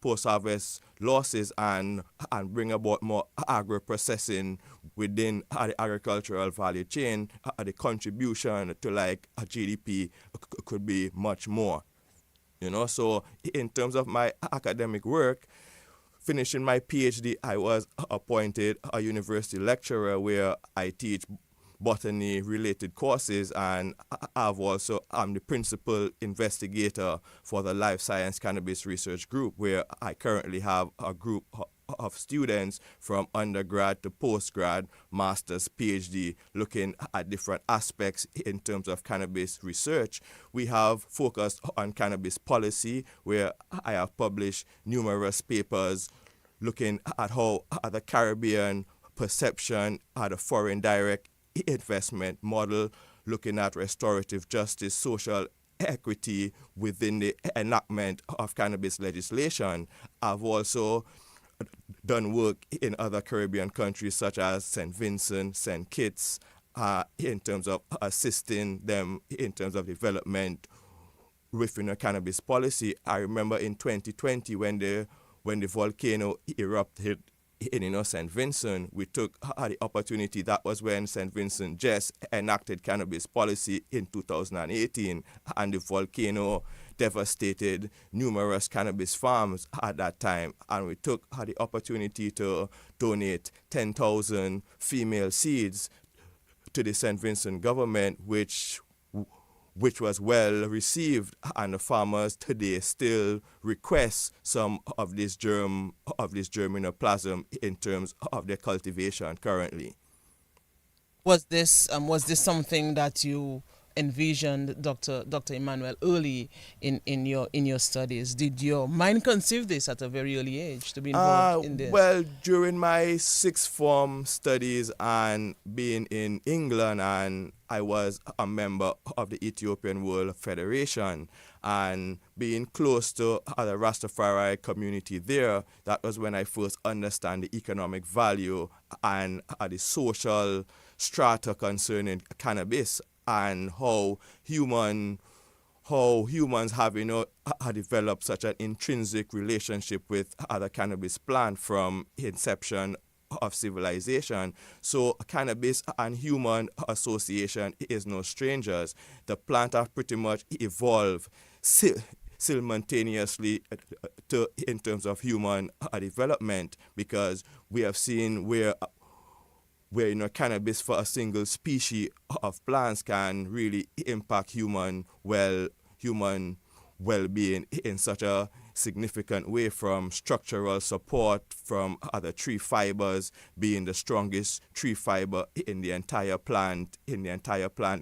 post-harvest losses and bring about more agro-processing within the agricultural value chain, the contribution to like a GDP could be much more. So in terms of my academic work, finishing my PhD, I was appointed a university lecturer where I teach botany related courses, and I'm the principal investigator for the life science cannabis research group, where I currently have a group of students from undergrad to postgrad, master's, PhD, looking at different aspects in terms of cannabis research. We have focused on cannabis policy, where I have published numerous papers looking at how the Caribbean perception at a foreign direct investment model, looking at restorative justice, social equity within the enactment of cannabis legislation. I've also done work in other Caribbean countries such as St. Vincent, St. Kitts, in terms of assisting them in terms of development within a cannabis policy. I remember in 2020 when the volcano erupted in St. Vincent, we took the opportunity. That was when St. Vincent just enacted cannabis policy in 2018, and the volcano devastated numerous cannabis farms at that time. And we took the opportunity to donate 10,000 female seeds to the St. Vincent government, which was well received, and the farmers today still request some of this germinoplasm in terms of their cultivation currently. Was this something that you envisioned, Dr. Emmanuel, early in your studies? Did your mind conceive this at a very early age to be involved in this? Well, during my sixth form studies and being in England, and I was a member of the Ethiopian World Federation, and being close to the Rastafari community there, that was when I first understand the economic value and the social strata concerning cannabis, and how humans have developed such an intrinsic relationship with the cannabis plant from inception of civilization. So cannabis and human association is no strangers. The plant have pretty much evolved simultaneously in terms of human development, because we have seen where cannabis for a single species of plants can really impact human well-being in such a significant way, from structural support, from other tree fibers being the strongest tree fiber in the entire plant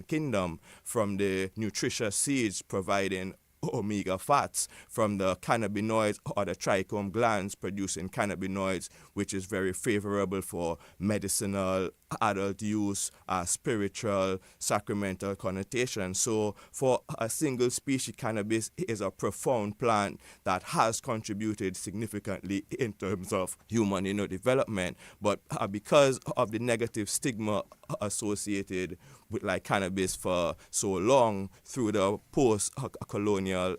kingdom, from the nutritious seeds providing omega fats, from the cannabinoids or the trichome glands producing cannabinoids, which is very favorable for medicinal, adult use, spiritual, sacramental connotation. So for a single species, cannabis is a profound plant that has contributed significantly in terms of human development. But because of the negative stigma associated with like cannabis for so long through the post-colonial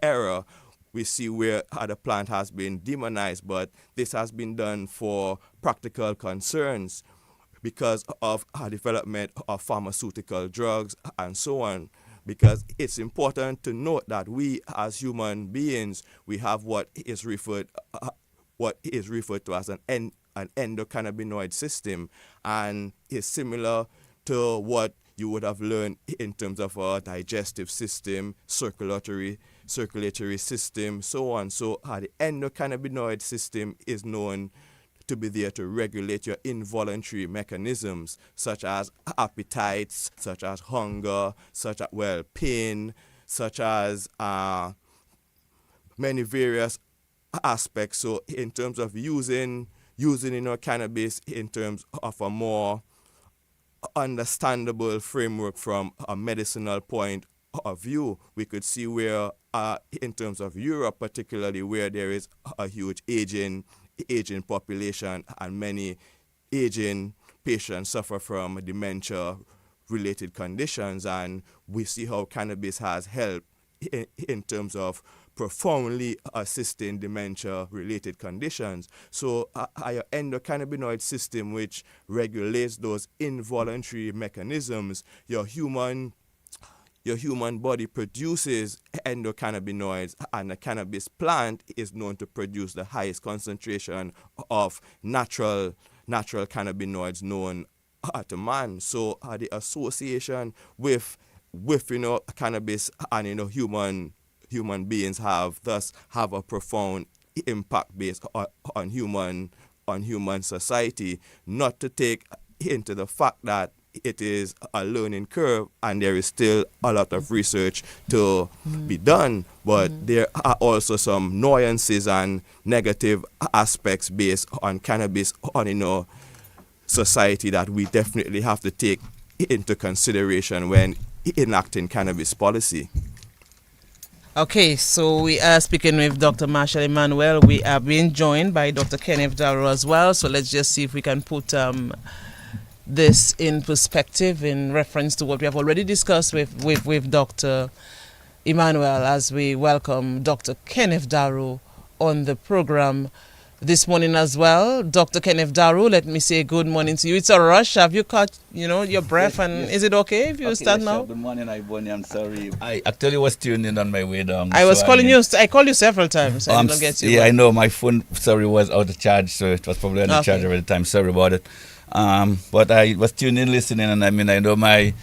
era, we see where the plant has been demonized, but this has been done for practical concerns because of development of pharmaceutical drugs and so on. Because it's important to note that we as human beings, we have what is referred to as an endocannabinoid system, and is similar to what you would have learned in terms of our digestive system, circulatory system, so on. So the endocannabinoid system is known to be there to regulate your involuntary mechanisms, such as appetites, such as hunger, such as, pain, such as many various aspects. So in terms of using cannabis in terms of a more understandable framework from a medicinal point of view, we could see where, in terms of Europe particularly, where there is a huge aging population, and many aging patients suffer from dementia-related conditions, and we see how cannabis has helped in terms of profoundly assisting dementia-related conditions. So your endocannabinoid system, which regulates those involuntary mechanisms, your human body produces endocannabinoids, and the cannabis plant is known to produce the highest concentration of natural cannabinoids known to man. So the association with cannabis and human beings have a profound impact based on human society. Not to take into the fact that it is a learning curve and there is still a lot of research to be done, but there are also some nuances and negative aspects based on cannabis on society that we definitely have to take into consideration when enacting cannabis policy. Okay, so we are speaking with Dr. Machel Emmanuel. We are being joined by Dr. Kenneth Darrow as well. So let's just see if we can put this in perspective in reference to what we have already discussed with Dr. Emmanuel, as we welcome Dr. Kenneth Darrow on the program this morning as well. Dr. Kenneth Darrow, let me say good morning to you. It's a rush. Have you caught, your breath? And yes. Is it okay if you start now? Good morning, Iboni. I'm sorry. I actually was tuned in on my way down. I was calling you. I called you several times. I didn't get you. Yeah, I know. My phone, was out of charge, so it was probably on the charger at the time. Sorry about it. But I was tuned in, listening, and I know my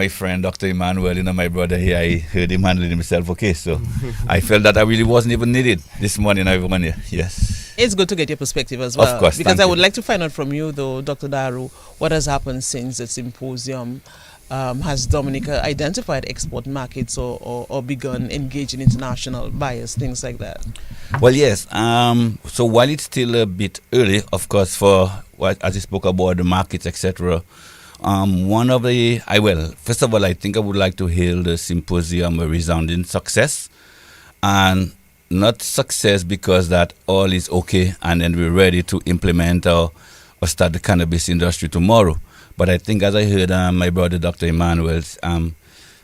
friend, Dr. Emmanuel, my brother here, I heard him handling himself okay. So I felt that I really wasn't even needed this morning, everyone. Yes. It's good to get your perspective as well. Of course. Because I would like to find out from you, though, Dr. Darrow, what has happened since the symposium. Has Dominica identified export markets or begun engaging international buyers, things like that? Well, yes. So while it's still a bit early, of course, as you spoke about the markets, etc., first of all, I think I would like to hail the symposium a resounding success. And not success because that all is okay and then we're ready to implement or start the cannabis industry tomorrow. But I think, as I heard my brother Dr. Emmanuel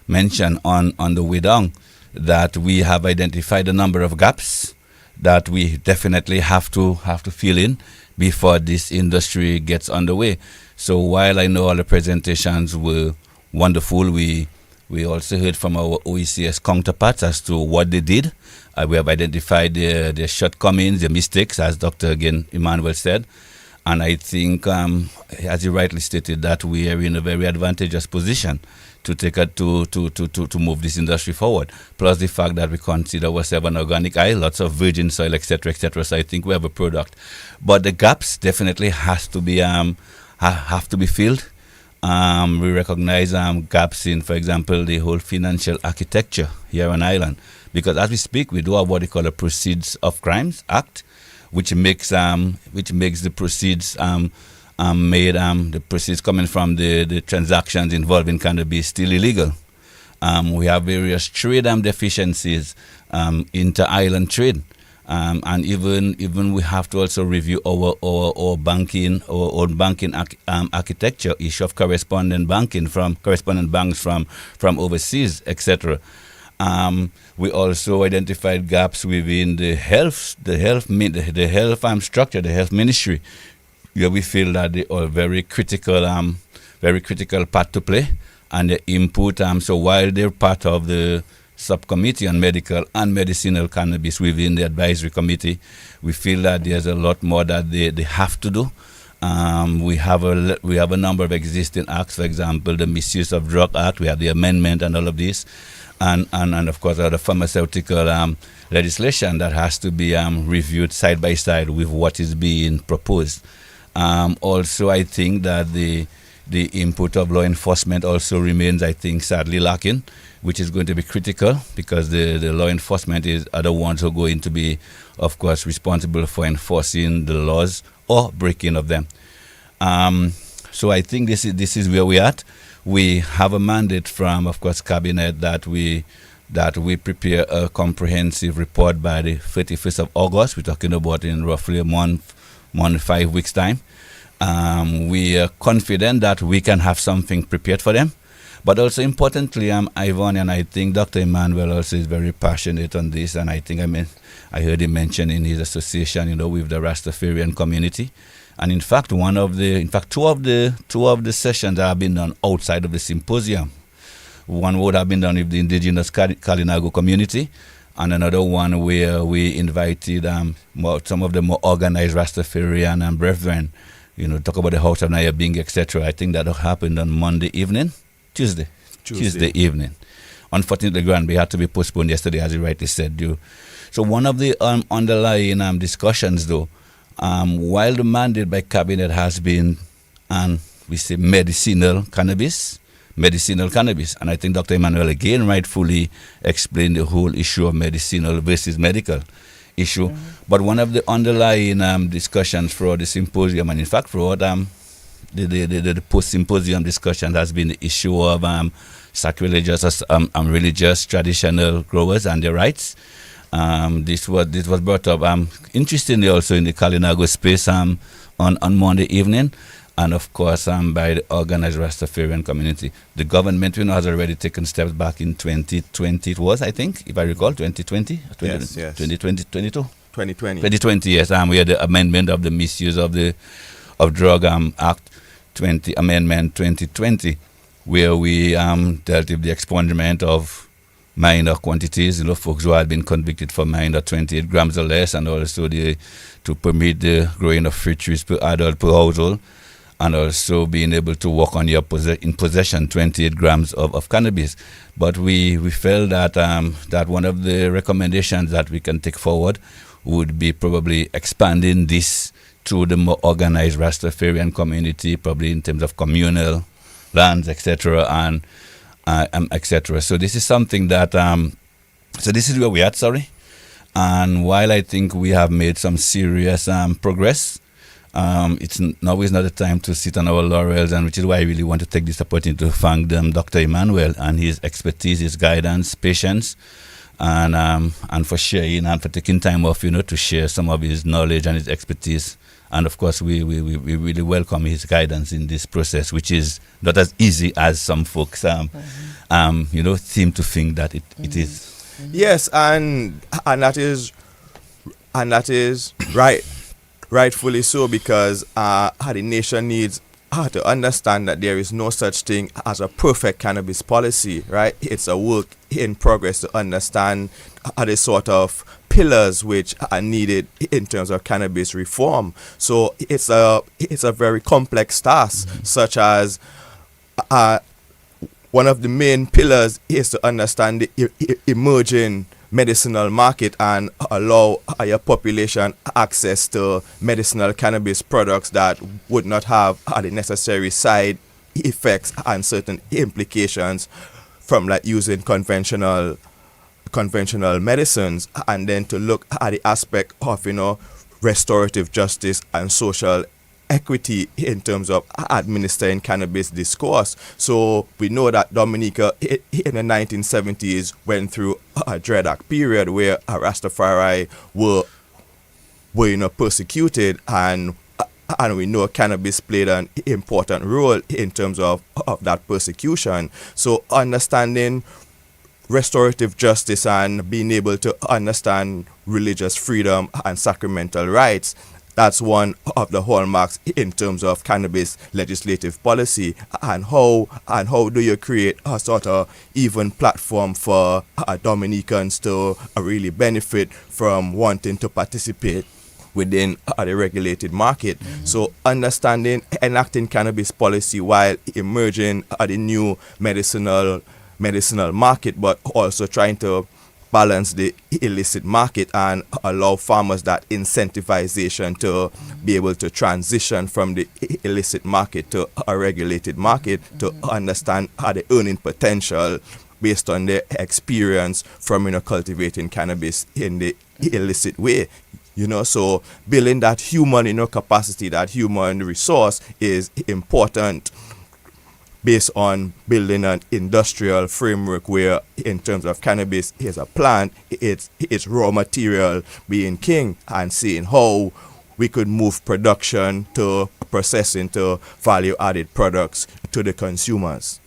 mention on the way down, that we have identified a number of gaps that we definitely have to fill in before this industry gets underway. So while I know all the presentations were wonderful, we also heard from our OECS counterparts as to what they did. We have identified their shortcomings, their mistakes, as Dr. Emmanuel said. And I think, as you rightly stated, that we are in a very advantageous position to to move this industry forward. Plus the fact that we consider ourselves an organic island, lots of virgin soil, etc., etc. So I think we have a product, but the gaps definitely have to be filled. We recognize gaps in, for example, the whole financial architecture here on island, because as we speak, we do have what we call a Proceeds of Crimes Act, which makes the proceeds the proceeds coming from the transactions involving cannabis still illegal. We have various trade deficiencies, inter-island trade, and even we have to also review our banking architecture, issue of correspondent banks from overseas, etc. We also identified gaps within the health structure, the health ministry, where we feel that they are very critical part to play, and the input. So while they're part of the subcommittee on medical and medicinal cannabis within the advisory committee, we feel that there's a lot more that they have to do. We have a number of existing acts, for example, the Misuse of Drug Act. We have the amendment and all of this. And of course, the pharmaceutical legislation that has to be reviewed side by side with what is being proposed. Also, I think that the input of law enforcement also remains, I think, sadly lacking, which is going to be critical because the law enforcement are the ones who are going to be, of course, responsible for enforcing the laws or breaking of them. So I think this is where we're at. We have a mandate from, of course, Cabinet that we prepare a comprehensive report by the 31st of August. We're talking about in roughly a month, 5 weeks' time. We are confident that we can have something prepared for them. But also importantly, Ivan, and I think Dr. Emmanuel also is very passionate on this, and I think I heard him mention in his association, with the Rastafarian community. And in fact, two of the sessions that have been done outside of the symposium. One would have been done with the indigenous Kalinago community, and another one where we invited some of the more organized Rastafarian brethren, talk about the House of Nyabing, etc. I think that happened on Monday evening, Tuesday evening. Unfortunately, we had to be postponed yesterday, as you rightly said. So one of the underlying discussions, though, while the mandate by cabinet has been, we say medicinal cannabis, and I think Dr. Emmanuel again rightfully explained the whole issue of medicinal versus medical issue. But one of the underlying discussions for the symposium, and in fact for the post-symposium discussion, has been the issue of sacrilegious religious traditional growers and their rights. This was brought up interestingly also in the Kalinago space on Monday evening, and of course by the organized Rastafarian community. The government, has already taken steps back in 2020. It was, I think, if I recall, 2020, Yes. 2020, 2020. Yes. We had the amendment of the Misuse of Drug Act Amendment 2020, where we dealt with the expungement of minor quantities, folks who had been convicted for minor 28 grams or less, and also to permit the growing of fruit trees per adult per household, and also being able to walk on in possession 28 grams of cannabis. But we felt that one of the recommendations that we can take forward would be probably expanding this to the more organized Rastafarian community, probably in terms of communal lands, etc., and etc. So this is something that, so this is where we are, and while I think we have made some serious progress, now is not the time to sit on our laurels, and which is why I really want to take this opportunity to thank Dr. Emmanuel, and his expertise, his guidance, patience, and for sharing and for taking time off, to share some of his knowledge and his expertise. And of course, we really welcome his guidance in this process, which is not as easy as some folks, seem to think that it is. Yes, and that is right, rightfully so, because the nation needs to understand that there is no such thing as a perfect cannabis policy, right? It's a work in progress to understand the sort of pillars which are needed in terms of cannabis reform. So it's a very complex task, such as one of the main pillars is to understand the emerging medicinal market and allow higher population access to medicinal cannabis products that would not have the necessary side effects and certain implications from like using conventional medicines, and then to look at the aspect of restorative justice and social equity in terms of administering cannabis discourse. So we know that Dominica in the 1970s went through a dreadful period where Rastafari were persecuted, and we know cannabis played an important role in terms of that persecution. So understanding restorative justice and being able to understand religious freedom and sacramental rights, that's one of the hallmarks in terms of cannabis legislative policy. And how do you create a sort of even platform for Dominicans to really benefit from wanting to participate within the regulated market? So understanding, enacting cannabis policy while emerging the new medicinal market, but also trying to balance the illicit market and allow farmers that incentivization to be able to transition from the illicit market to a regulated market, to understand the earning potential based on their experience from cultivating cannabis in the illicit way. So building that human capacity, that human resource is important, based on building an industrial framework where, in terms of cannabis, is a plant, it's raw material being king, and seeing how we could move production to processing to value-added products to the consumers.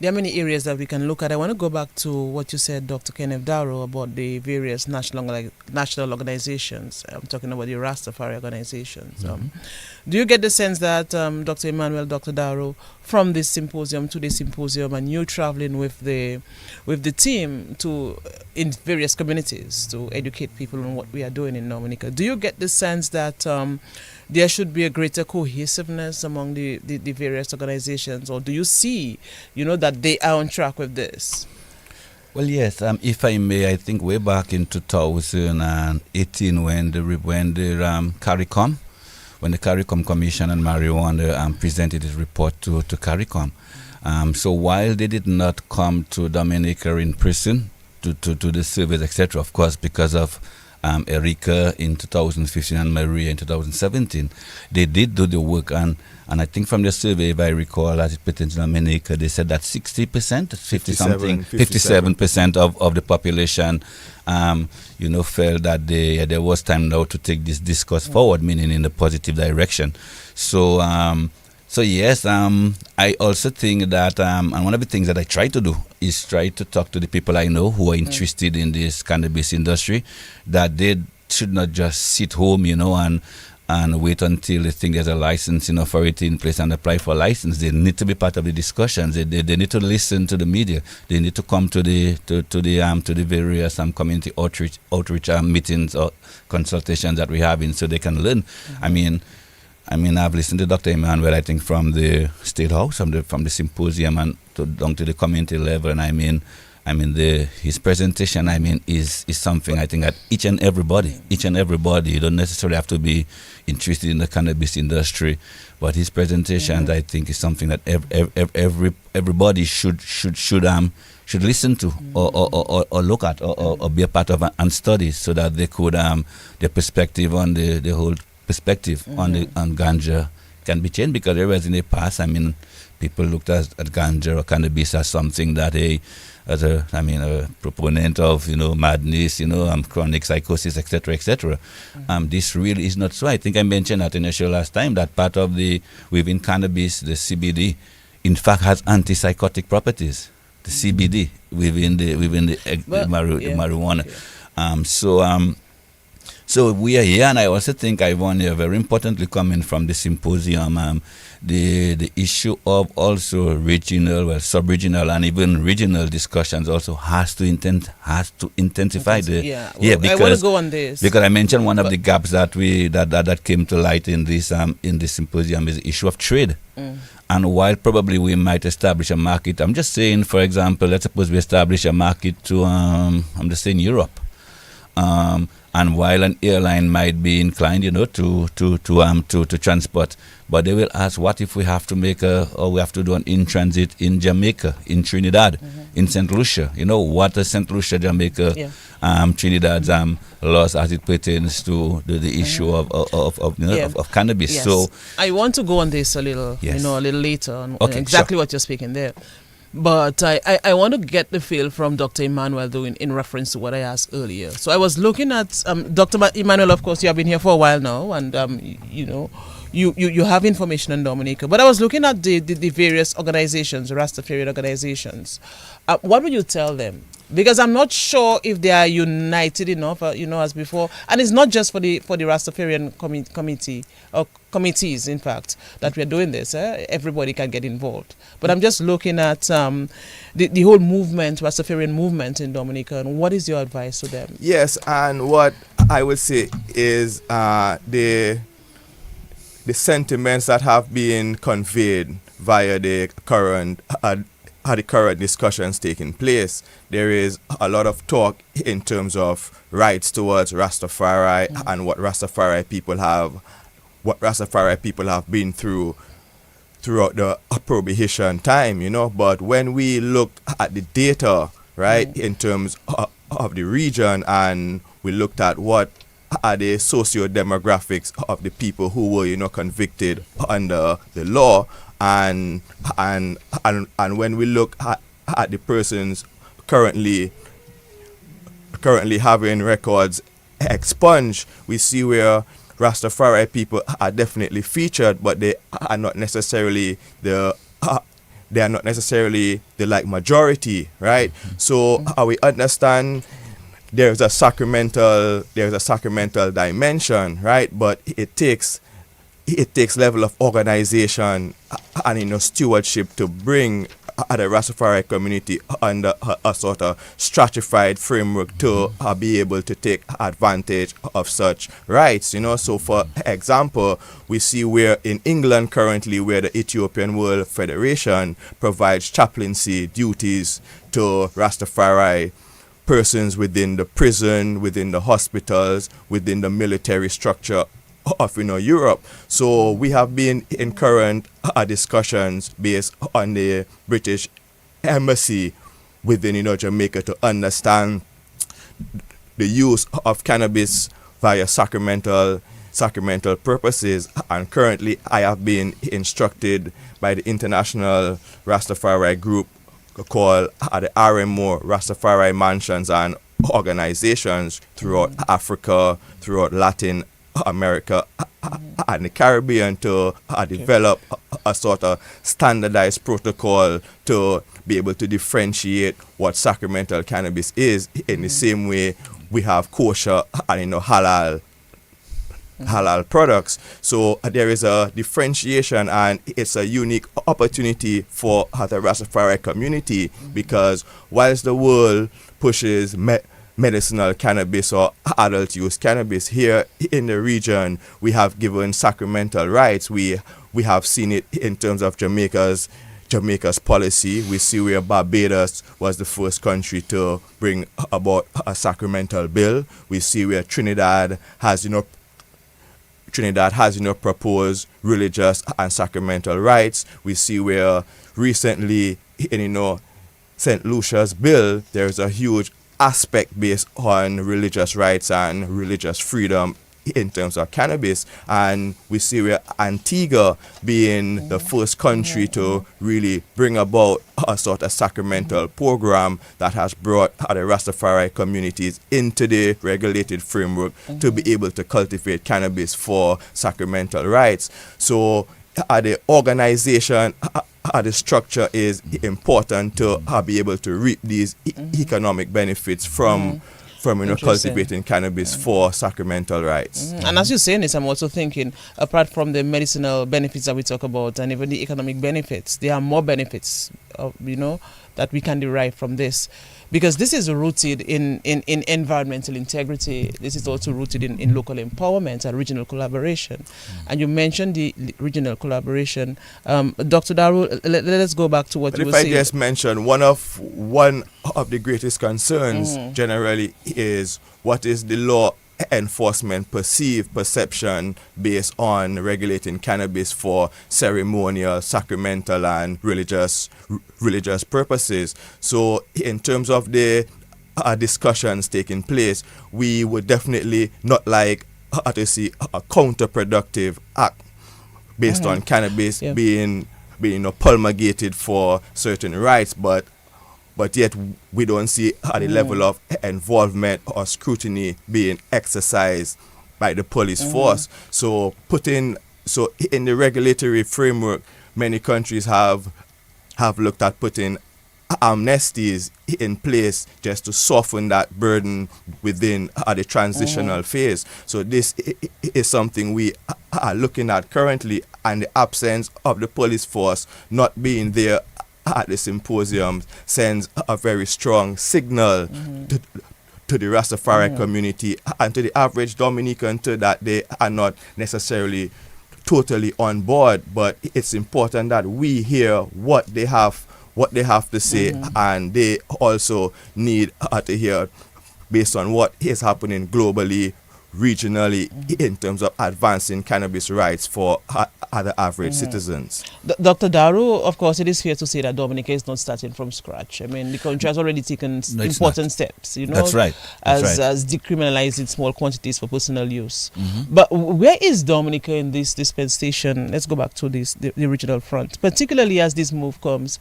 there are many areas that we can look at. I want to go back to what you said, Dr. Kenneth Darrow, about the various national organizations. I'm talking about the Rastafari organizations. Do you get the sense that, Dr. Emmanuel, Dr. Darrow, from this symposium to this symposium, and you traveling with the team to in various communities to educate people on what we are doing in Dominica, do you get the sense that there should be a greater cohesiveness among the various organizations, or do you see, that they are on track with this? Well, yes. If I may, I think way back in 2018, when the CARICOM, when the CARICOM Commission on Marijuana presented its report to CARICOM. So while they did not come to Dominica in person to the surveys, etc., of course, because of Erika in 2015 and Maria in 2017, they did do the work, and I think from the survey, if I recall, as it pertains to Dominica, they said that 60%, 57% of the population, felt that there was time now to take this discourse forward, meaning in a positive direction. So yes, I also think that, and one of the things that I try to do is try to talk to the people I know who are interested in this cannabis industry, that they should not just sit home, and wait until they think there's a licensing authority in place and apply for a license. They need to be part of the discussions. They need to listen to the media. They need to come to the various community outreach meetings or consultations that we're having, so they can learn. I mean, I've listened to Dr. Emmanuel, I think, from the State House, from the symposium, and down to the community level. And his presentation, is something I think that each and everybody, you don't necessarily have to be interested in the cannabis industry, but his presentations, I think, is something that everybody should listen to, or look at, or be a part of and study, so that they could their perspective on the whole perspective on ganja can be changed. Because whereas in the past, people looked at ganja or cannabis as something that as a proponent of madness, chronic psychosis, etc. This really is not so. I think I mentioned that in the show last time, that part of within cannabis, the CBD, in fact, has antipsychotic properties. The CBD within the marijuana. So we are here, and I also think, Ivan, very importantly, coming from the symposium, the issue of also regional, sub-regional, and even regional discussions also has to intensify. I want to go on this because I mentioned one of the gaps that that came to light in this symposium is the issue of trade. And while probably we might establish a market, I'm just saying, for example, let's suppose we establish a market to I'm just saying Europe. And while an airline might be inclined, to transport, but they will ask, what if we have to we have to do an in-transit in Jamaica, in Trinidad, in St. Lucia? What is St. Lucia, Jamaica, Trinidad's laws as it pertains to the issue of cannabis? Yes. So I want to go on this a little, a little later on exactly what you're speaking there. But I want to get the feel from Dr. Emmanuel in reference to what I asked earlier. So I was looking at Dr. Emmanuel. Of course, you have been here for a while now, and you have information on Dominica. But I was looking at the various organizations, Rastafarian organizations. What would you tell them? Because I'm not sure if they are united enough, as before. And it's not just for the Rastafarian committee or committees, in fact, that we're doing this. Everybody can get involved. But I'm just looking at the whole movement, Rastafarian movement in Dominica, and what is your advice to them? Yes, and what I would say is the sentiments that have been conveyed via the current discussions taking place. There is a lot of talk in terms of rights towards Rastafari and what Rastafari people have been through throughout the prohibition time, But when we looked at the data, right, in terms of the region, and we looked at what are the socio-demographics of the people who were, convicted under the law, and when we look at the persons currently having records expunged, we see where Rastafari people are definitely featured, but they are not necessarily the they are not necessarily the like majority, right? So we understand there's a sacramental dimension, right? But it takes level of organization and stewardship to bring the Rastafari community under a sort of stratified framework to be able to take advantage of such rights. So for example, we see where in England currently, where the Ethiopian World Federation provides chaplaincy duties to Rastafari persons within the prison, within the hospitals, within the military structure of Europe. So we have been in current discussions based on the British Embassy within Jamaica to understand the use of cannabis via sacramental purposes. And currently I have been instructed by the International Rastafari Group called the RMO, Rastafari Mansions and Organizations throughout Africa, throughout Latin America and the Caribbean to develop a sort of standardized protocol to be able to differentiate what sacramental cannabis is in the same way we have kosher and halal products. So there is a differentiation, and it's a unique opportunity for the Rastafari community, because whilst the world pushes medicinal cannabis or adult use cannabis, here in the region we have given sacramental rights. We have seen it in terms of Jamaica's policy. We see where Barbados was the first country to bring about a sacramental bill. We see where Trinidad has proposed religious and sacramental rights. We see where recently in St. Lucia's bill there's a huge aspect based on religious rights and religious freedom in terms of cannabis. And we see where Antigua being the first country to really bring about a sort of sacramental program that has brought the Rastafari communities into the regulated framework to be able to cultivate cannabis for sacramental rights. So the organization, the structure is important to be able to reap these economic benefits from cultivating cannabis for sacramental rights. And as you're saying this, I'm also thinking, apart from the medicinal benefits that we talk about and even the economic benefits, there are more benefits, that we can derive from this. Because this is rooted in environmental integrity. This is also rooted in local empowerment and regional collaboration. And you mentioned the regional collaboration. Dr. Daru, let us go back to what you were saying. If I just mention, one of the greatest concerns generally is what is the law enforcement perception based on regulating cannabis for ceremonial, sacramental and religious purposes. So in terms of the discussions taking place, we would definitely not like to see a counterproductive act based on cannabis being promulgated for certain rights, but yet we don't see the level of involvement or scrutiny being exercised by the police force. So in the regulatory framework, many countries have looked at putting amnesties in place just to soften that burden within the transitional phase. So this is something we are looking at currently, and the absence of the police force not being there at the symposium sends a very strong signal to the Rastafari community and to the average Dominican too, that they are not necessarily totally on board, but it's important that we hear what they have to say, and they also need to hear based on what is happening globally, regionally, in terms of advancing cannabis rights for other average citizens. Dr. Daru, of course, it is fair to say that Dominica is not starting from scratch. I mean, the country has already taken important steps, That's right. as decriminalizing small quantities for personal use. But where is Dominica in this dispensation? Let's go back to the regional front, particularly as this move comes,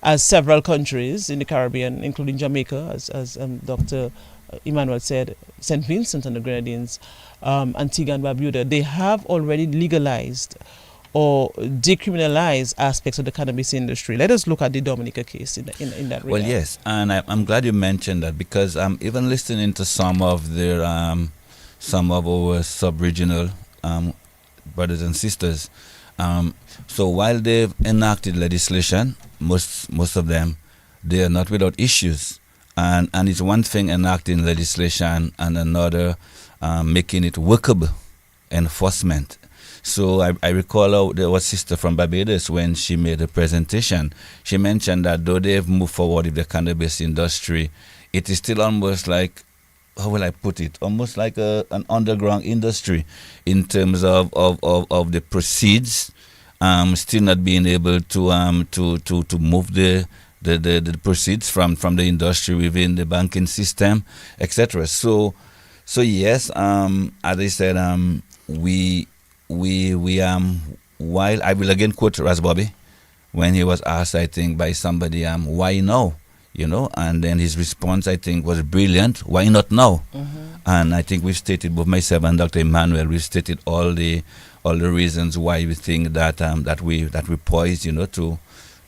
as several countries in the Caribbean, including Jamaica, as Dr. Emmanuel said, St. Vincent and the Grenadines, Antigua and Barbuda, they have already legalized or decriminalize aspects of the cannabis industry. Let us look at the Dominica case in that regard. Well, yes, and I'm glad you mentioned that, because I'm even listening to some of our sub-regional brothers and sisters. So while they've enacted legislation, most of them, they are not without issues. And it's one thing enacting legislation and another making it workable enforcement. So I recall there was a sister from Barbados, when she made a presentation, she mentioned that though they've moved forward with the cannabis industry, it is still almost like, how will I put it, almost like an underground industry in terms of the proceeds, still not being able to move the proceeds from the industry within the banking system, etc. So yes, as I said, we while I will again quote Ras Bobby when he was asked, I think, by somebody, why now? And then his response, I think, was brilliant. Why not now? And I think we've stated, both myself and Dr. Emmanuel, we've stated all the reasons why we think that we're poised, to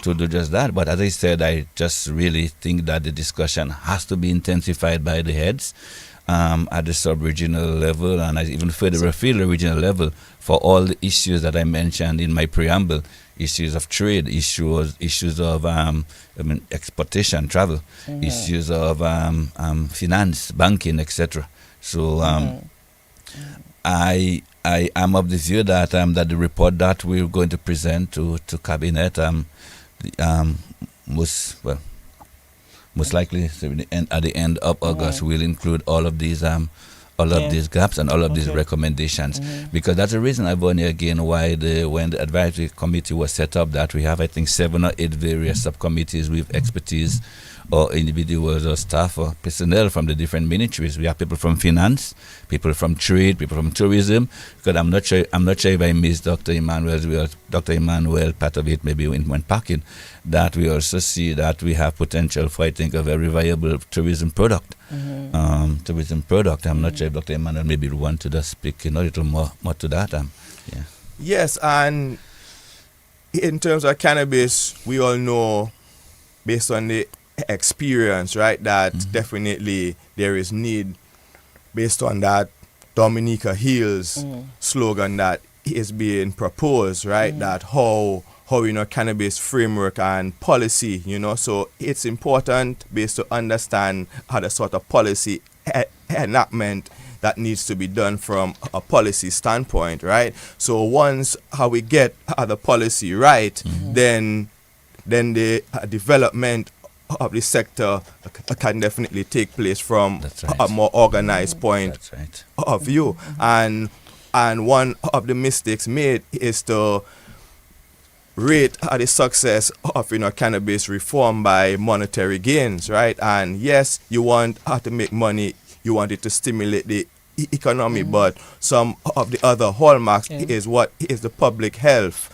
do just that. But as I said, I just really think that the discussion has to be intensified by the heads at the sub-regional level, and even further afield, the regional level, for all the issues that I mentioned in my preamble, issues of trade, issues of exportation, travel, issues of finance, banking, etc. So I am of the view that that the report that we're going to present to cabinet most likely at the end of August will include all of these these gaps and all of these recommendations, because that's the reason, Ivone, again, why when the advisory committee was set up, that we have, I think, 7 or 8 various subcommittees with expertise, or individuals or staff or personnel from the different ministries. We have people from finance, people from trade, people from tourism. Because I'm not sure if I missed Dr. Emmanuel, part of it maybe when packing, that we also see that we have potential for, I think, a very viable tourism product. I'm not sure if Dr. Emmanuel maybe would want to just speak a little more to that. Yeah. Yes, and in terms of cannabis, we all know, based on the experience, right, that definitely there is need, based on that Dominica Heals slogan that is being proposed, right, that how cannabis framework and policy, so it's important based to understand how the sort of policy enactment that needs to be done from a policy standpoint, right? So once how we get the policy right, then the development of the sector can definitely take place from a more organized point of view. And one of the mistakes made is to rate the success of cannabis reform by monetary gains, right? And yes, you want to make money, you want it to stimulate the economy, but some of the other hallmarks is what is the public health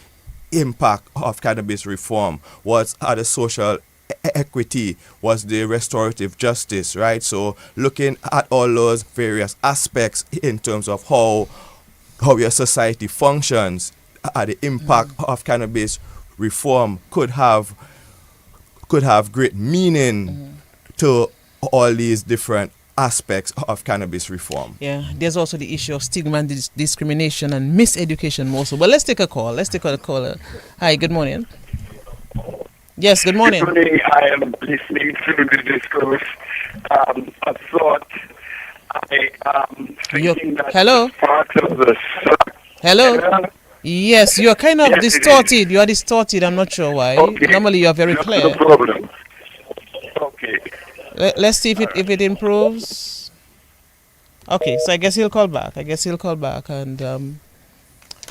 impact of cannabis reform, what's the social equity, was the restorative justice, right? So looking at all those various aspects in terms of how your society functions, the impact of cannabis reform could have great meaning to all these different aspects of cannabis reform. Yeah, there's also the issue of stigma and discrimination and miseducation also. But let's take a call. Hi, good morning. Yes, good morning. Good morning. I am listening to the discourse. I thought I am thinking that hello? part of the... Hello? Yes, you're kind of distorted. You are distorted. I'm not sure why. Okay. Normally you are very clear. No problem. Okay. Let's see if it improves. Okay, so I guess he'll call back. And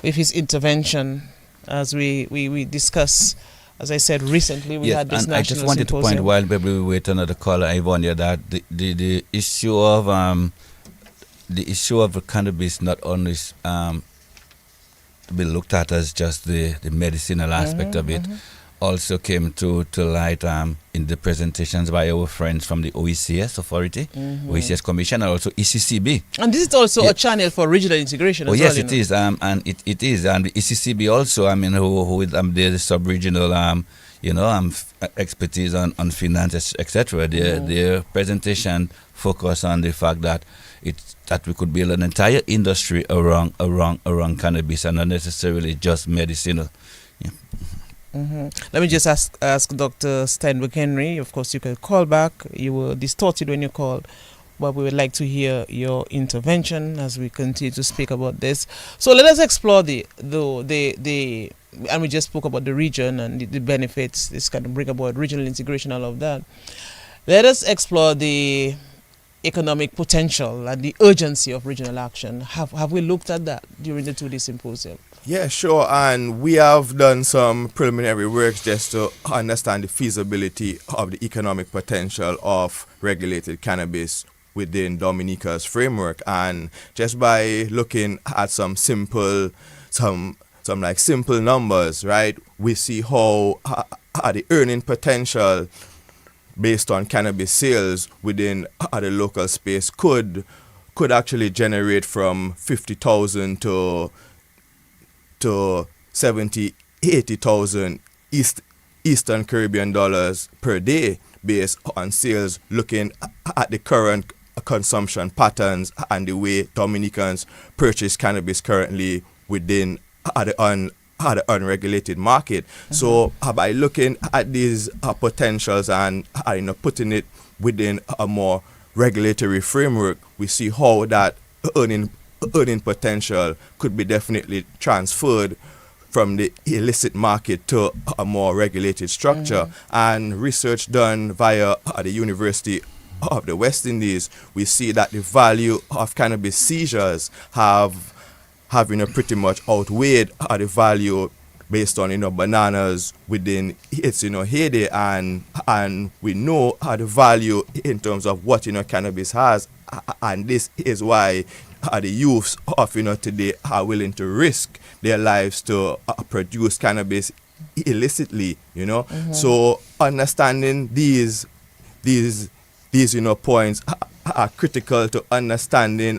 with his intervention, as we discuss, as I said recently, we had this and national I just wanted symposium. to point, while maybe we wait another caller, Ivonia, that the issue of cannabis not only to be looked at as just the medicinal aspect of it, also came to light in the presentations by our friends from the OECS Authority, OECS Commission, and also ECCB. And this is also a channel for regional integration as yes, well. it is. And it is. And the ECCB also, I mean, who with their sub-regional, expertise on finance, etc. Their presentation focus on the fact that that we could build an entire industry around cannabis and not necessarily just medicinal. Yeah. Let me just ask Dr. Steinberg Henry. Of course, you can call back. You were distorted when you called, but we would like to hear your intervention as we continue to speak about this. So let us explore the and we just spoke about the region and the benefits this can bring about, regional integration, all of that. Let us explore the economic potential and the urgency of regional action. Have we looked at that during the 2-day symposium? Yeah, sure. And we have done some preliminary work just to understand the feasibility of the economic potential of regulated cannabis within Dominica's framework. And just by looking at some simple numbers, right, we see how the earning potential based on cannabis sales within the local space could actually generate from 50,000 to 70, 80,000 Eastern Caribbean dollars per day based on sales, looking at the current consumption patterns and the way Dominicans purchase cannabis currently within the unregulated market. So by looking at these potentials and putting it within a more regulatory framework, we see how that earning potential could be definitely transferred from the illicit market to a more regulated structure. And research done via the University of the West Indies, we see that the value of cannabis seizures have pretty much outweighed the value based on bananas within its heyday, and we know the value in terms of what cannabis has, and this is why the youths of today are willing to risk their lives to produce cannabis illicitly. So understanding these points are critical to understanding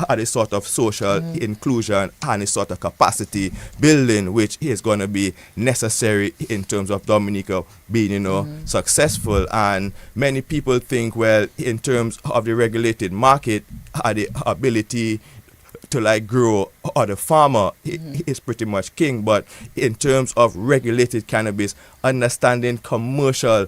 the sort of social inclusion and the sort of capacity building which is going to be necessary in terms of Dominica being successful. And many people think, well, in terms of the regulated market, the ability to grow or the farmer is pretty much king. But in terms of regulated cannabis, understanding commercial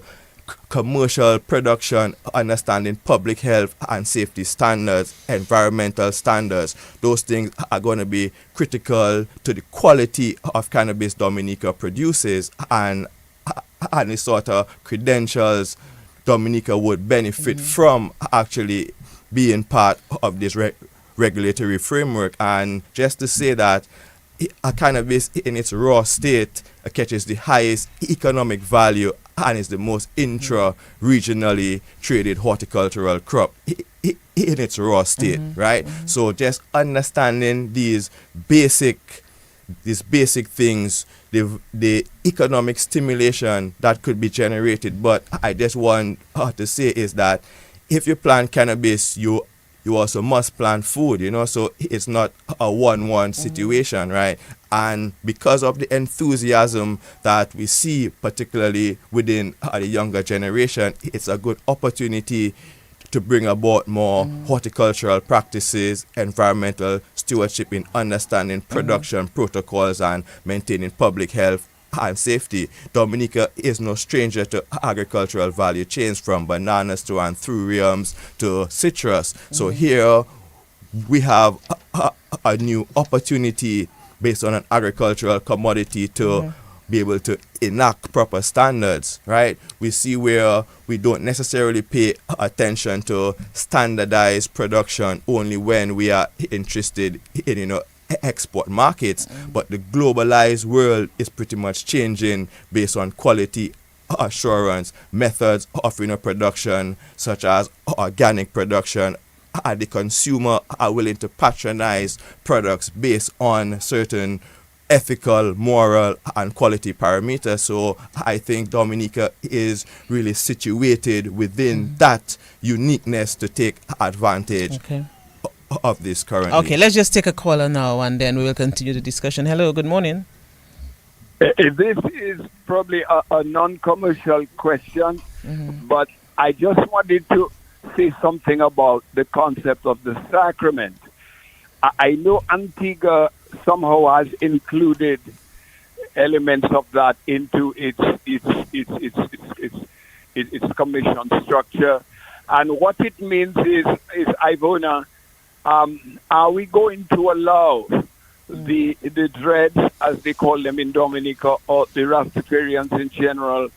production, understanding public health and safety standards, environmental standards, those things are going to be critical to the quality of cannabis Dominica produces and the sort of credentials Dominica would benefit from actually being part of this regulatory framework. And just to say that cannabis in its raw state catches the highest economic value and is the most intra-regionally traded horticultural crop in its raw state, right? So just understanding these basic things, the economic stimulation that could be generated. But I just want to say is that if you plant cannabis, you also must plant food, so it's not a 1-1 situation, right? And because of the enthusiasm that we see, particularly within the younger generation, it's a good opportunity to bring about more horticultural practices, environmental stewardship in understanding production protocols and maintaining public health and safety. Dominica is no stranger to agricultural value chains, from bananas to anthuriums to citrus. So here we have a new opportunity based on an agricultural commodity to be able to enact proper standards, right? We see where we don't necessarily pay attention to standardized production only when we are interested in export markets, but the globalized world is pretty much changing based on quality assurance methods of production, such as organic production. The consumer are willing to patronize products based on certain ethical, moral, and quality parameters. So I think Dominica is really situated within that uniqueness to take advantage Okay. of this currently. Okay, let's just take a caller now and then we will continue the discussion. Hello, good morning. This is probably a non-commercial question, but I just wanted to say something about the concept of the sacrament. I know Antigua somehow has included elements of that into its commission structure, and what it means is Ivona, are we going to allow the Dreads, as they call them in Dominica, or the Rastafarians in general,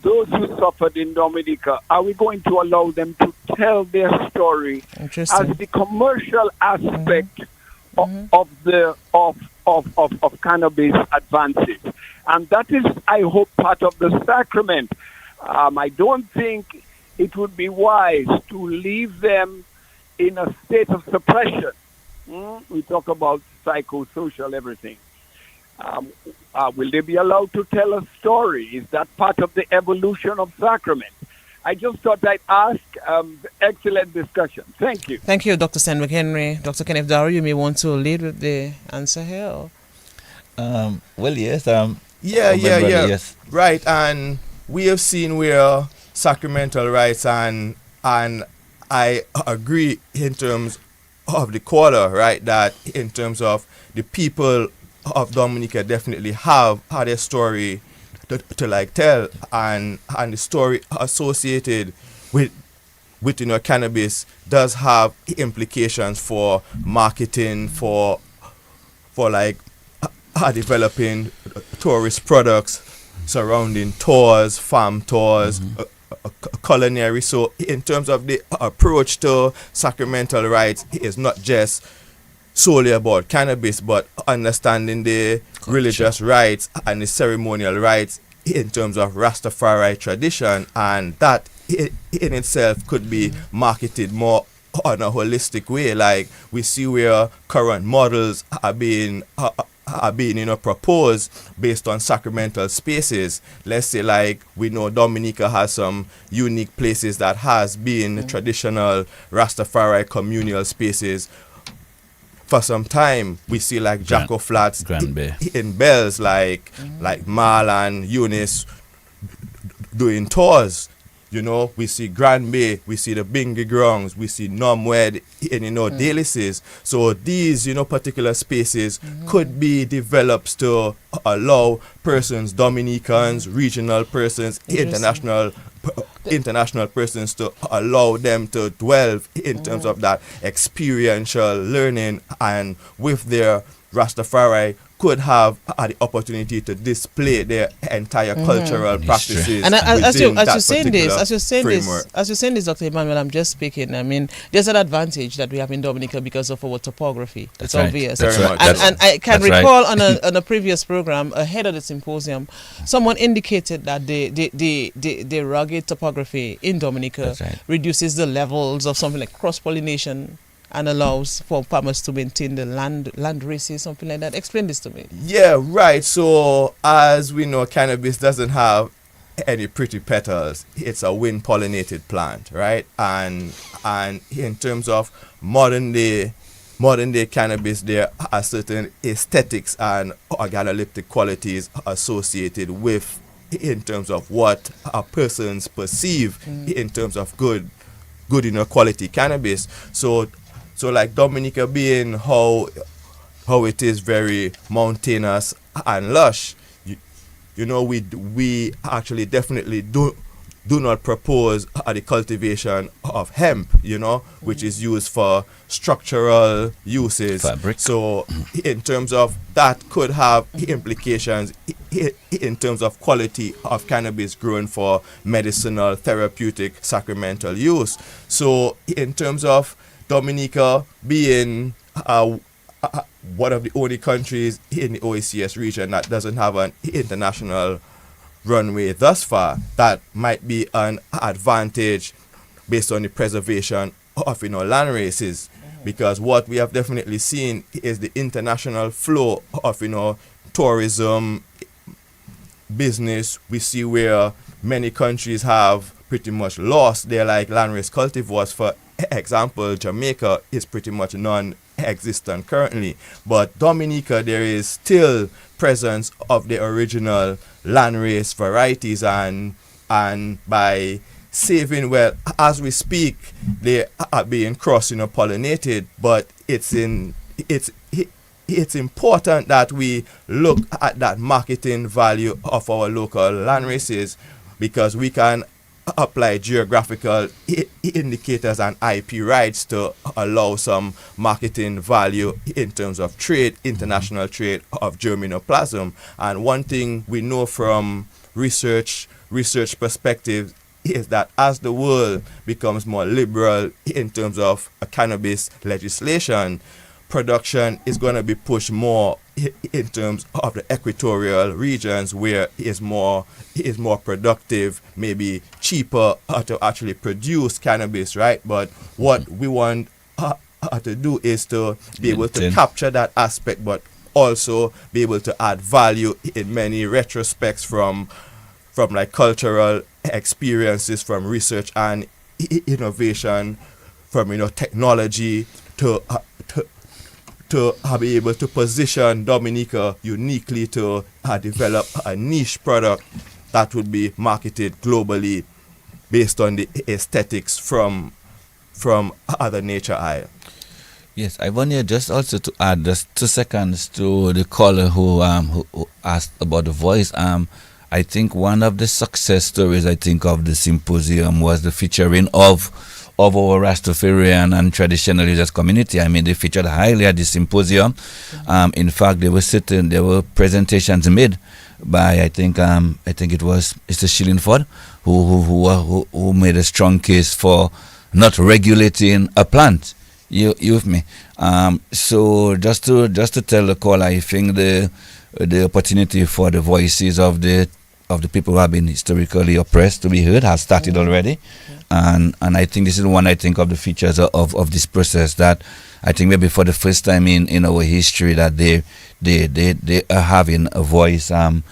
those who suffered in Dominica, are we going to allow them to tell their story as the commercial aspect of cannabis advances? And that is, I hope, part of the sacrament. I don't think it would be wise to leave them in a state of suppression. We talk about psychosocial everything. Will they be allowed to tell a story? Is that part of the evolution of sacrament? I just thought I'd ask. Excellent discussion. Thank you. Thank you, Dr. Stanwick Henry. Dr. Kenneth Darrow, you may want to lead with the answer here. Or? Well, yes. Yes. Right, and we have seen where sacramental rights and I agree in terms of the quarter, right, that in terms of the people of Dominica definitely have had a story to like tell, and the story associated with cannabis does have implications for marketing, for like developing tourist products surrounding tours, farm tours, culinary. So in terms of the approach to sacramental rights, is not just solely about cannabis, but understanding the religious rights and the ceremonial rights in terms of Rastafari tradition, and that in itself could be marketed more on a holistic way. Like we see where current models are being proposed based on sacramental spaces. Let's say like we know Dominica has some unique places that has been traditional Rastafari communal spaces for some time. We see like Jacko Flats in Bells, like Mal and Eunice doing tours. You know, we see Grand Bay, we see the Bingy Grounds, we see Nomwed in, Dailies. So these, particular spaces could be developed to allow persons, Dominicans, regional persons, international persons, to allow them to dwell in terms of that experiential learning, and with their Rastafari could have the opportunity to display their entire cultural practices. And as you're saying this, Dr. Emmanuel, I'm just speaking. I mean, there's an advantage that we have in Dominica because of our topography. That's obvious. Very much. And I can recall on a previous program ahead of the symposium, someone indicated that the rugged topography in Dominica reduces the levels of something like cross-pollination and allows for farmers to maintain the land races, something like that. Explain this to me. Yeah, right. So as we know, cannabis doesn't have any pretty petals. It's a wind-pollinated plant, right? And in terms of modern day cannabis, there are certain aesthetics and organoleptic qualities associated with, in terms of what persons perceive in terms of good quality cannabis. So like Dominica being how it is very mountainous and lush, we actually definitely do not propose the cultivation of hemp, which is used for structural uses. Fabric. So in terms of that could have implications in terms of quality of cannabis grown for medicinal, therapeutic, sacramental use. So in terms of Dominica being one of the only countries in the OACS region that doesn't have an international runway thus far, that might be an advantage based on the preservation of land races. because what we have definitely seen is the international flow of, tourism business. We see where many countries have pretty much lost their like landrace cultivars. For example, Jamaica is pretty much non-existent currently, but Dominica there is still presence of the original landrace varieties, and by saving, well, as we speak, they are being pollinated, but it's important that we look at that marketing value of our local land races, because we can apply geographical indicators and IP rights to allow some marketing value in terms of trade, international trade of germinoplasm. And one thing we know from research perspective is that as the world becomes more liberal in terms of cannabis legislation, production is going to be pushed more in terms of the equatorial regions, where it is more productive, maybe cheaper to actually produce cannabis, right? But what we want to do is to be able to capture that aspect, but also be able to add value in many retrospects from like cultural experiences, from research and innovation, from technology to be able to position Dominica uniquely to develop a niche product that would be marketed globally based on the aesthetics from other nature eye. Yes, I want you just also to add just 2 seconds to the caller who asked about the voice. I think one of the success stories I think of the symposium was the featuring of our Rastafarian and traditional religious community. I mean, they featured highly at the symposium. In fact, there were presentations made by I think it was Mr. Shillingford who made a strong case for not regulating a plant. You with me? So just to tell the caller, I think the opportunity for the voices of the people who have been historically oppressed to be heard has started already, and I think this is one I think of the features of this process that I think maybe for the first time in our history that they are having a voice at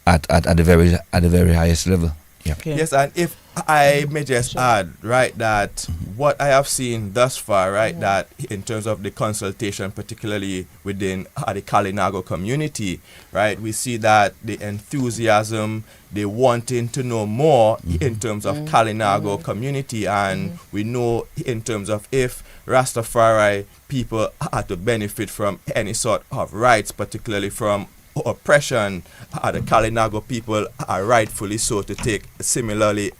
the very highest level. Yeah. Okay. Yes, and if I may just add, right, that what I have seen thus far, right, that in terms of the consultation, particularly within the Kalinago community, right, we see that the enthusiasm, they wanting to know more in terms of Kalinago community, and we know in terms of if Rastafari people are to benefit from any sort of rights, particularly from oppression, the Kalinago people are rightfully so to take similarly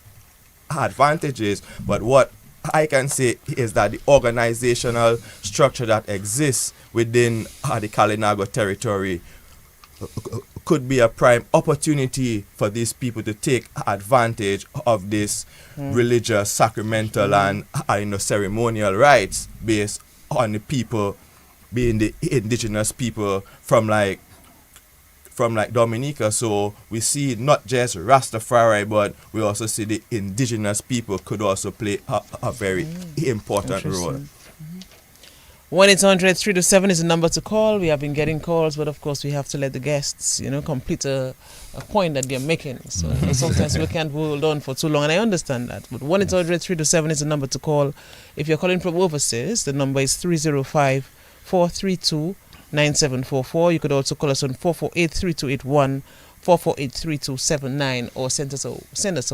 advantages. But what I can say is that the organizational structure that exists within the Kalinago territory could be a prime opportunity for these people to take advantage of this religious, sacramental, and ceremonial rights based on the people being the indigenous people from Dominica. So we see not just Rastafari, but we also see the indigenous people could also play a very important role. 1-800-327 is the number to call. We have been getting calls, but of course we have to let the guests, complete a point that they're making. So sometimes we can't hold on for too long, and I understand that. But 1-800-327 is the number to call. If you're calling from overseas, the number is 305-432-9744. You could also call us on 448-3281, 448-3279, or send us a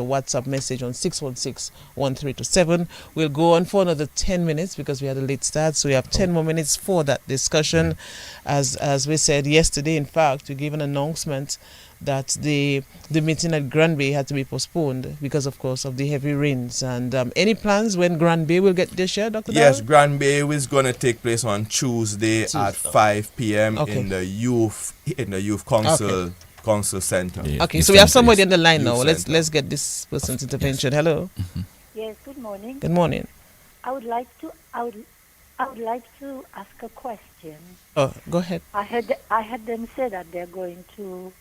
WhatsApp message on 616-1327. We'll go on for another 10 minutes because we had a late start, so we have 10 more minutes for that discussion. As we said yesterday, in fact, we gave an announcement that the meeting at Grand Bay had to be postponed because, of course, of the heavy rains. And any plans when Grand Bay will get this year, Dr. Yes, Darrell? Grand Bay is going to take place on Tuesday at 5 p.m. in the youth council center. Yeah. Okay, so we have somebody on the line Youth now. center. Let's get this person's intervention. Hello. Yes, good morning. Good morning. I would like to ask a question. Oh, go ahead. I had them say that they're going to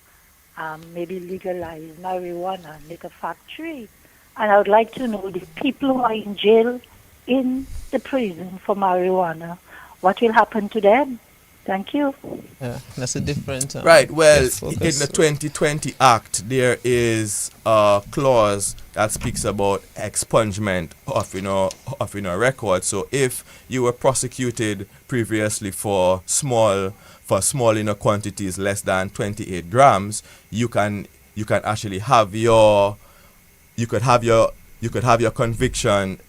maybe legalize marijuana and make a factory. And I would like to know the people who are in jail in the prison for marijuana, what will happen to them? Thank you. Yeah, that's a different Right. Well, Yes. in focus. the 2020 Act, there is a clause that speaks about expungement of record. So if you were prosecuted previously for small quantities less than 28 grams, you can actually have your you could have your conviction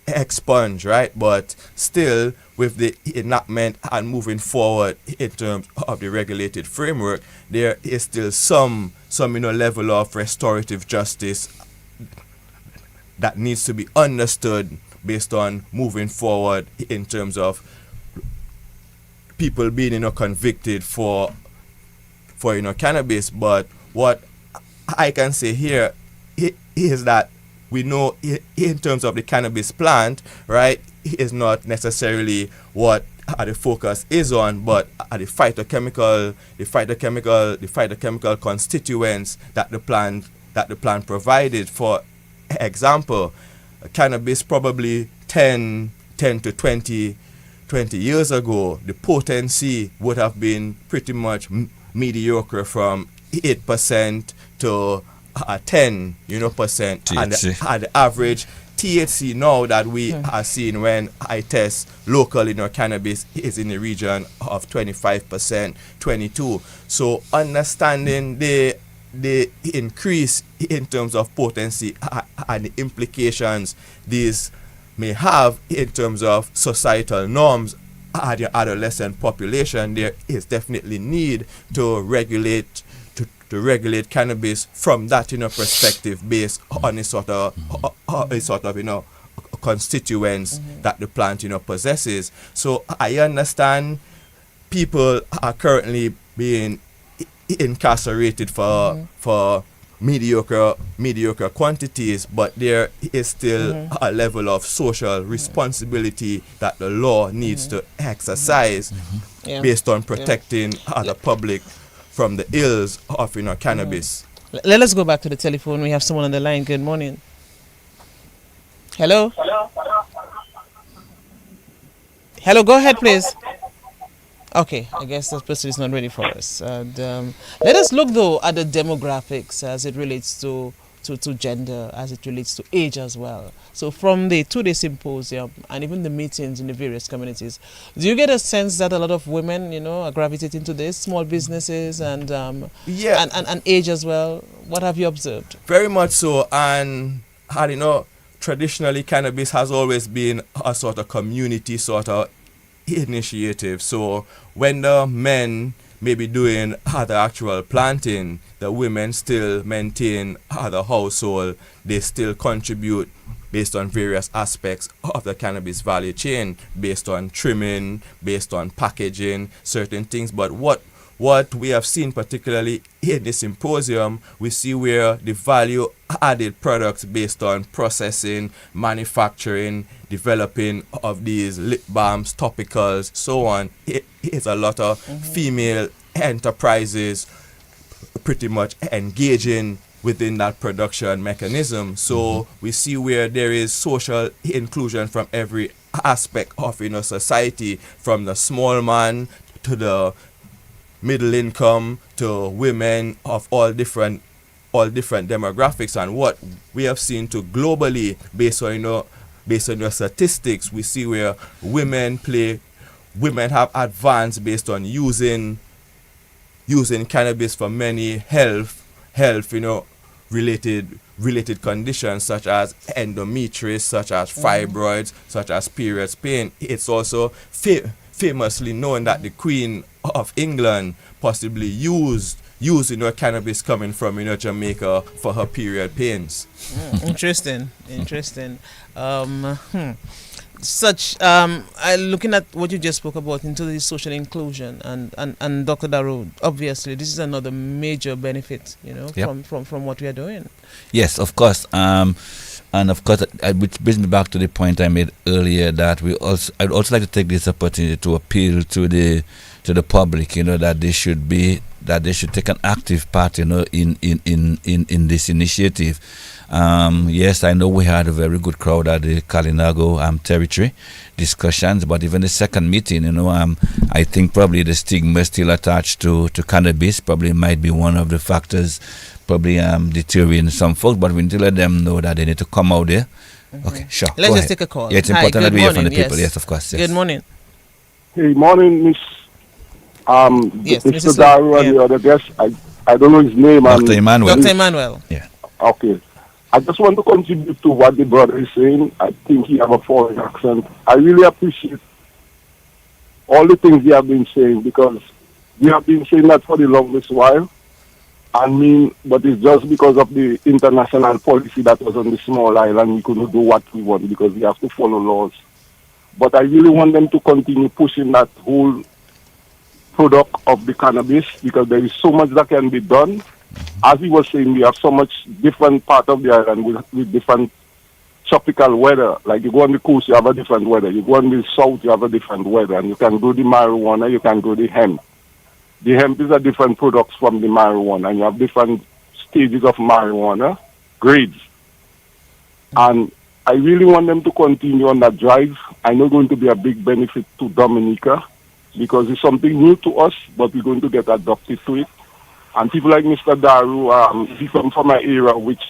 expunged, right? But still, with the enactment and moving forward in terms of the regulated framework, there is still some level of restorative justice that needs to be understood based on moving forward in terms of people being convicted for cannabis. But what I can say here is that we know in terms of the cannabis plant, right, is not necessarily what the focus is on, but the phytochemical constituents that the plant provided. For example, cannabis probably 10 to 20 years ago, the potency would have been pretty much mediocre from 8% to 10 percent, and the average THC now that we are seeing when I test local cannabis is in the region of 25%, 22. So understanding the increase in terms of potency and the implications these may have in terms of societal norms at the adolescent population, there is definitely need to regulate cannabis from that perspective, based on a sort of constituents that the plant possesses. So I understand people are currently being incarcerated for mediocre quantities, but there is still a level of social responsibility that the law needs to exercise based on protecting the public from the ills of cannabis. Let us go back to the telephone. We have someone on the line. Good morning. Hello? Hello, go ahead, please. Okay, I guess that person is not ready for us. And let us look, though, at the demographics as it relates to gender, as it relates to age as well. So from the 2-day symposium and even the meetings in the various communities, do you get a sense that a lot of women, are gravitating to this, small businesses and age as well? What have you observed? Very much so. And traditionally cannabis has always been a sort of community sort of initiative. So when the men may be doing the actual planting, the women still maintain the household. They still contribute based on various aspects of the cannabis value chain, based on trimming, based on packaging, certain things. But what we have seen, particularly in the symposium, we see where the value added products based on processing, manufacturing, developing of these lip balms, topicals, so on. It is a lot of female enterprises pretty much engaging within that production mechanism. So we see where there is social inclusion from every aspect of society, from the small man to the middle income to women of all different demographics. And what we have seen to globally, based on your statistics, we see where women have advanced based on using cannabis for many health related conditions, such as endometriosis, such as fibroids, such as periods pain. It's also famously known that the Queen of England possibly used cannabis coming from Jamaica for her period pains. Interesting. Looking at what you just spoke about into the social inclusion and Dr. Darrow, obviously this is another major benefit, from what we are doing. Yes, of course. And of course, which brings me back to the point I made earlier, that I'd also like to take this opportunity to appeal to the public, that they should take an active part, in this initiative. Yes, I know we had a very good crowd at the Kalinago territory discussions, but even the second meeting, I think probably the stigma still attached to cannabis probably might be one of the factors probably deterring some folks, but we need to let them know that they need to come out there. Okay, sure. Let's Go just ahead. take a call. Yeah, it's Hi, important that good we hear from the morning, people. Yes, of course. Yes. Good morning. Hey, morning, Miss Yes, Mr. Mrs. Daru and Yeah. the other guest. I don't know his name. Dr. Emmanuel. Dr. Emmanuel. Yeah. Okay. I just want to contribute to what the brother is saying. I think he have a foreign accent. I really appreciate all the things he have been saying because we have been saying that for the longest while. But it's just because of the international policy that was on the small island, we couldn't do what we want because we have to follow laws. But I really want them to continue pushing that whole product of the cannabis because there is so much that can be done. As he was saying, we have so much different part of the island with different tropical weather. Like you go on the coast, you have a different weather. You go on the south, you have a different weather. And you can grow the marijuana, you can grow the hemp. The hemp is a different product from the marijuana, and you have different stages of marijuana, grades. And I really want them to continue on that drive. I know it's going to be a big benefit to Dominica because it's something new to us, but we're going to get adopted to it. And people like Mr. Daru, he come from an era which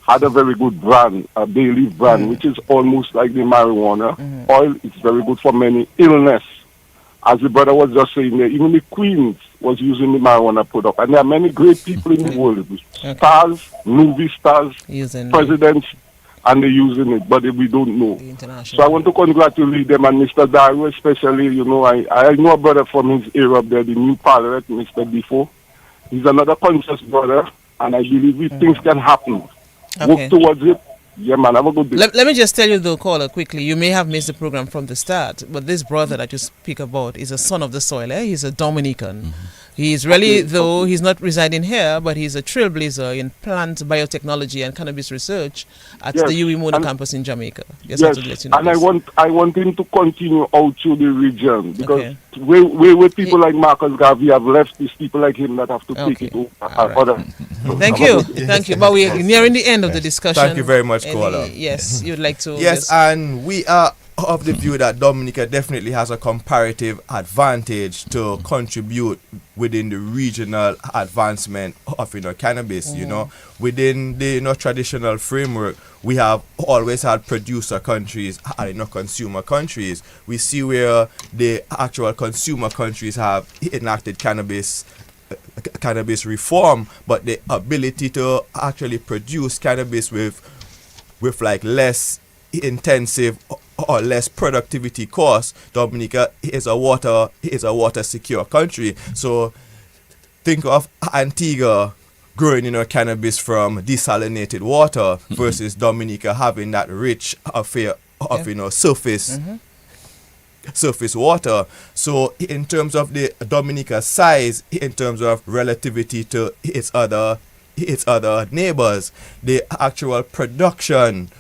had a very good brand, a Bay Leaf brand, which is almost like the marijuana. Oil is very good for many illness. As the brother was just saying there, even the Queens was using the marijuana product. And there are many great people in the world, stars, movie stars, presidents, and they're using it, but we don't know. So I want to congratulate them and Mr. Daru especially. I know a brother from his era up there, the new pilot, Mr. Defoe. He's another conscious brother, and I believe things can happen. Work towards it. Yeah, man, have a good day. Let me just tell you, though, caller, quickly. You may have missed the program from the start, but this brother that you speak about is a son of the soil. He's a Dominican. He's really, though, he's not residing here, but he's a trailblazer in plant biotechnology and cannabis research at the UWI Mono campus in Jamaica. Just want to let you know and this. I want him to continue out to the region because where people like Marcus Garvey have left, it's people like him that have to take it over. Thank you. Thank you. But we're nearing the end of the discussion. Thank you very much, caller. Yes, you'd like to. Yes, and we are of the view that Dominica definitely has a comparative advantage to contribute within the regional advancement of cannabis. Within the traditional framework, we have always had producer countries and consumer countries. We see where the actual consumer countries have enacted cannabis reform, but the ability to actually produce cannabis with like less intensive or less productivity costs, Dominica is a water secure country. So think of Antigua growing cannabis from desalinated water versus Dominica having that rich affair of surface water. So in terms of the Dominica size, in terms of relativity to its other neighbors, the actual production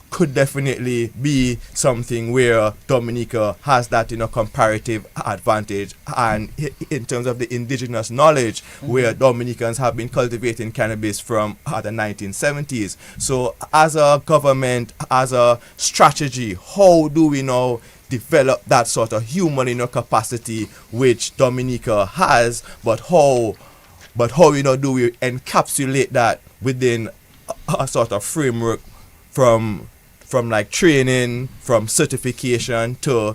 could definitely be something where Dominica has that comparative advantage. And in terms of the indigenous knowledge, where Dominicans have been cultivating cannabis from the 1970s. So as a government, as a strategy, how do we now develop that sort of human capacity which Dominica has, but how do we encapsulate that within a sort of framework from like training, from certification to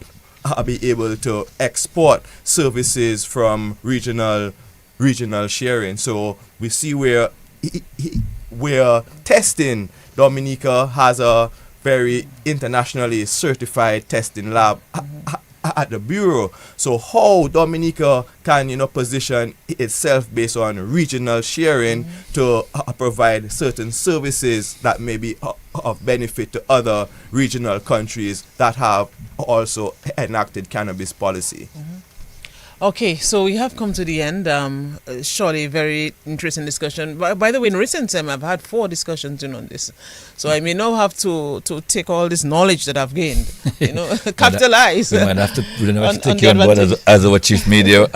be able to export services from regional sharing. So we see where testing, Dominica has a very internationally certified testing lab at the Bureau. So how Dominica can position itself based on regional sharing to provide certain services that may be of benefit to other regional countries that have also enacted cannabis policy. Okay, so we have come to the end. Surely, very interesting discussion. By the way, in recent time, I've had 4 discussions on this, so I may now have to take all this knowledge that I've gained, capitalize. We might have to take the you on board as our chief media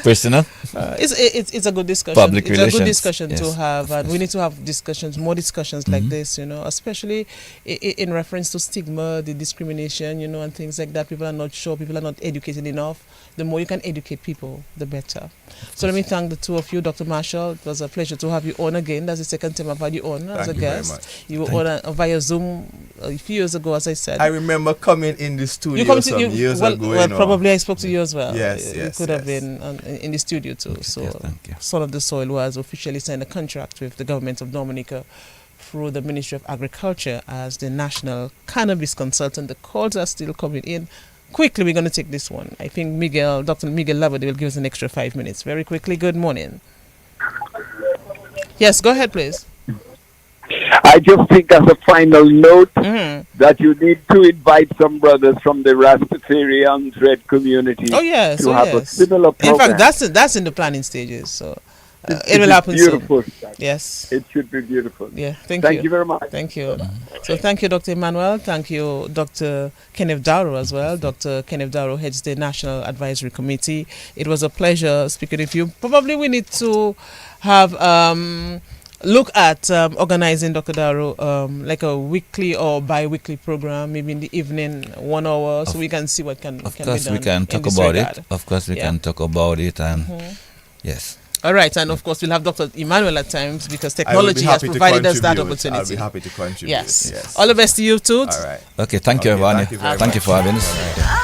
personnel. It's a good discussion. Public it's relations. a good discussion Yes, to have, and we need to have discussions, more discussions like this, especially in reference to stigma, the discrimination, and things like that. People are not sure. People are not educated enough. The more you can educate people, the better. So let me thank the two of you, Dr. Machel. It was a pleasure to have you on again. That's the second time I've had you on as a guest. Very much. You were on via Zoom a few years ago, as I said. I remember coming in the studio some years ago. Well, probably I spoke to you as well. Yes, You yes. could have been in the studio too. So, thank you. Son of the Soil was officially signed a contract with the government of Dominica through the Ministry of Agriculture as the national cannabis consultant. The calls are still coming in. Quickly, we're going to take this one. I think Dr. Miguel Laborde will give us an extra 5 minutes. Very quickly, good morning. Yes, go ahead, please. I just think as a final note that you need to invite some brothers from the Rastafarian Red community Oh, yes. to have a similar In program. fact, that's in the planning stages. So it will happen beautiful. soon. Yes. It should be beautiful. Yeah. Thank you very much. Thank you. So thank you, Dr. Emmanuel. Thank you, Dr. Kenneth Daro as well. Dr. Kenneth Daro heads the National Advisory Committee. It was a pleasure speaking with you. Probably we need to have look at organizing, Dr. Daro, like a weekly or bi-weekly program, maybe in the evening, 1 hour, so we can see what can be done. Of course, we can talk about it. Of course, we can talk about it. And yes. All right, and of course we'll have Dr. Emmanuel at times because technology has provided us that opportunity. I'll be happy to contribute. Yes. All the best to you too. All right. Okay, thank you, everyone. Thank you very Thank you much. for having us.